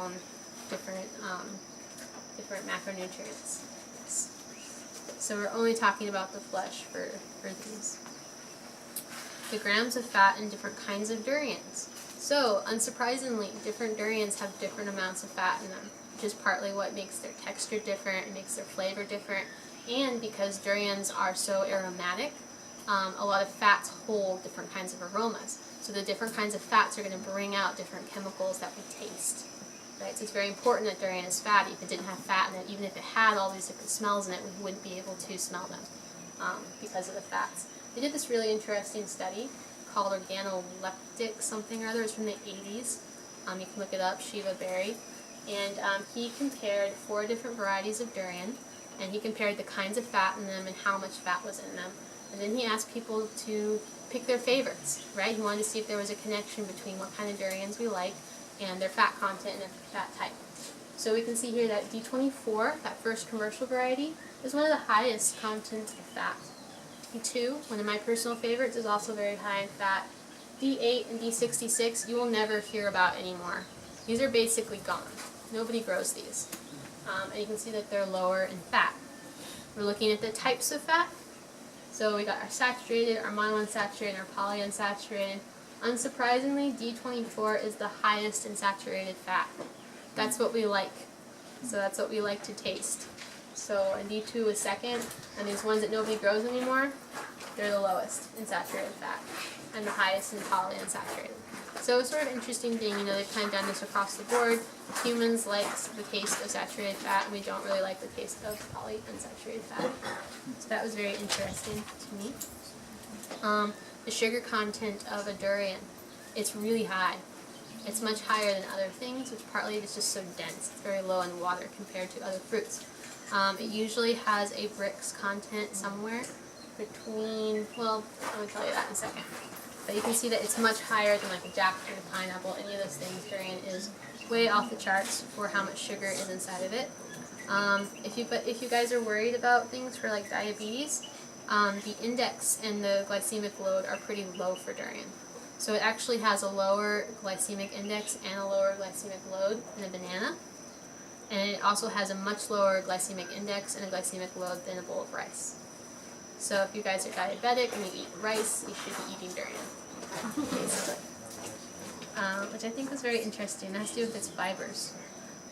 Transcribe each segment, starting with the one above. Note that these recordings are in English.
own different different macronutrients. So we're only talking about the flesh for these. The grams of fat in different kinds of durians. So, unsurprisingly, different durians have different amounts of fat in them, which is partly what makes their texture different, it makes their flavor different, and because durians are so aromatic, a lot of fats hold different kinds of aromas. So the different kinds of fats are going to bring out different chemicals that we taste. Right? So it's very important that durian is fatty. If it didn't have fat in it, even if it had all these different smells in it, we wouldn't be able to smell them because of the fats. They did this really interesting study called organoleptic something or other. It's from the 80s. You can look it up, Shiva Berry. And he compared 4 different varieties of durian, and he compared the kinds of fat in them and how much fat was in them. And then he asked people to pick their favorites, right? He wanted to see if there was a connection between what kind of durians we like and their fat content and their fat type. So we can see here that D24, that first commercial variety, is one of the highest content of fat. D2, one of my personal favorites, is also very high in fat. D8 and D66 you will never hear about anymore. These are basically gone. Nobody grows these. And you can see that they're lower in fat. We're looking at the types of fat. So we got our saturated, our monounsaturated, and our polyunsaturated. Unsurprisingly, D24 is the highest in saturated fat. That's what we like. So that's what we like to taste. So and D2 is second, and these ones that nobody grows anymore, they're the lowest in saturated fat, and the highest in polyunsaturated. So it's sort of an interesting thing, you know, they've kind of done this across the board. Humans like the taste of saturated fat, and we don't really like the taste of polyunsaturated fat. So that was very interesting to me. The sugar content of a durian, it's really high. It's much higher than other things, which partly is just so dense. It's very low in water compared to other fruits. It usually has a Brix content somewhere between, well, I'll tell you that in a second. But you can see that it's much higher than like a jackfruit, a pineapple, any of those things. Durian is way off the charts for how much sugar is inside of it. If you guys are worried about things for like diabetes, the index and the glycemic load are pretty low for durian. So it actually has a lower glycemic index and a lower glycemic load than a banana. And it also has a much lower glycemic index and a glycemic load than a bowl of rice. So if you guys are diabetic and you eat rice, you should be eating durian, basically. Which I think was very interesting. It has to do with its fibers.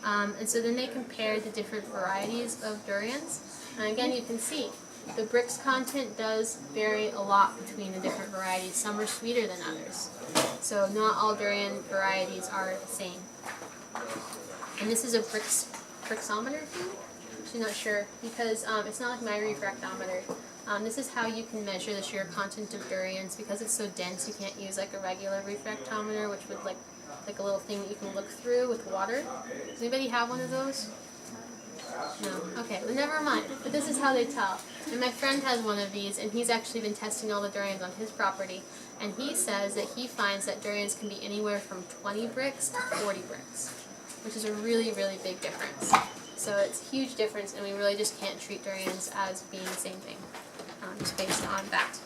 And so then they compared the different varieties of durians. And again, you can see the Brix content does vary a lot between the different varieties. Some are sweeter than others. So not all durian varieties are the same. And this is a Brixometer thing? I'm actually not sure, because it's not like my refractometer. This is how you can measure the sugar content of durians. Because it's so dense, you can't use like a regular refractometer, which would like a little thing that you can look through with water. Does anybody have one of those? No? Okay, well never mind. But this is how they tell. And my friend has one of these, and he's actually been testing all the durians on his property. And he says that he finds that durians can be anywhere from 20 Brix to 40 Brix, which is a really, really big difference. So it's a huge difference, and we really just can't treat durians as being the same thing, just based on that.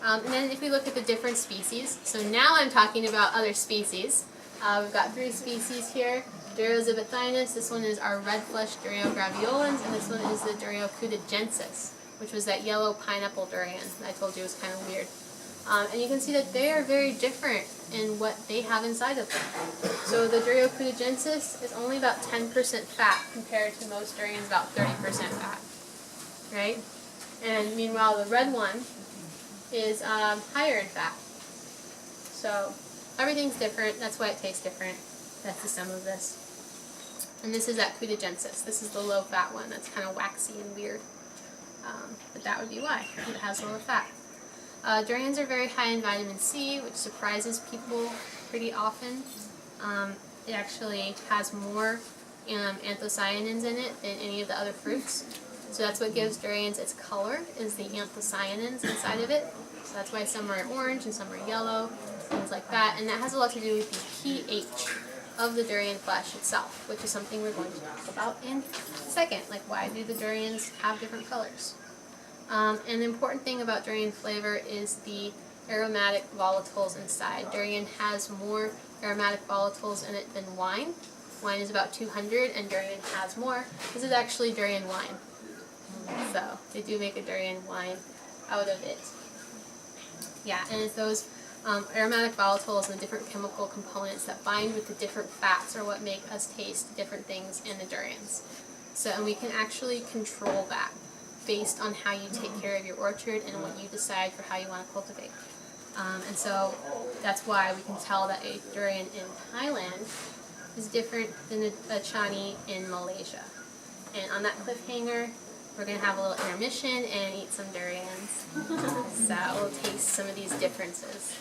And then if we look at the different species, so now I'm talking about other species. We've got 3 species here. Duriozybathinus, this one is our red flesh Duriograviolens, and this one is the Duriocudagensis, which was that yellow pineapple durian that I told you was kind of weird. And you can see that they are very different in what they have inside of them. So the Duriocudagensis is only about 10% fat compared to most durians about 30% fat, right? And meanwhile the red one is higher in fat. So everything's different, that's why it tastes different. That's the sum of this. And this is that Cudagensis. This is the low fat one that's kind of waxy and weird. But that would be why, it has lower fat. Durians are very high in vitamin C, which surprises people pretty often. It actually has more anthocyanins in it than any of the other fruits. So that's what gives durians its color, is the anthocyanins inside of it. So that's why some are orange and some are yellow, things like that. And that has a lot to do with the pH of the durian flesh itself, which is something we're going to talk about in a second. Like, why do the durians have different colors? And the important thing about durian flavor is the aromatic volatiles inside. Durian has more aromatic volatiles in it than wine. Wine is about 200, and durian has more. This is actually durian wine. So they do make a durian wine out of it. Yeah, and it's those aromatic volatiles and the different chemical components that bind with the different fats are what make us taste different things in the durians. So, and we can actually control that based on how you take care of your orchard and what you decide for how you want to cultivate. And so that's why we can tell that a durian in Thailand is different than a chani in Malaysia. And on that cliffhanger, we're going to have a little intermission and eat some durians. So we'll taste some of these differences.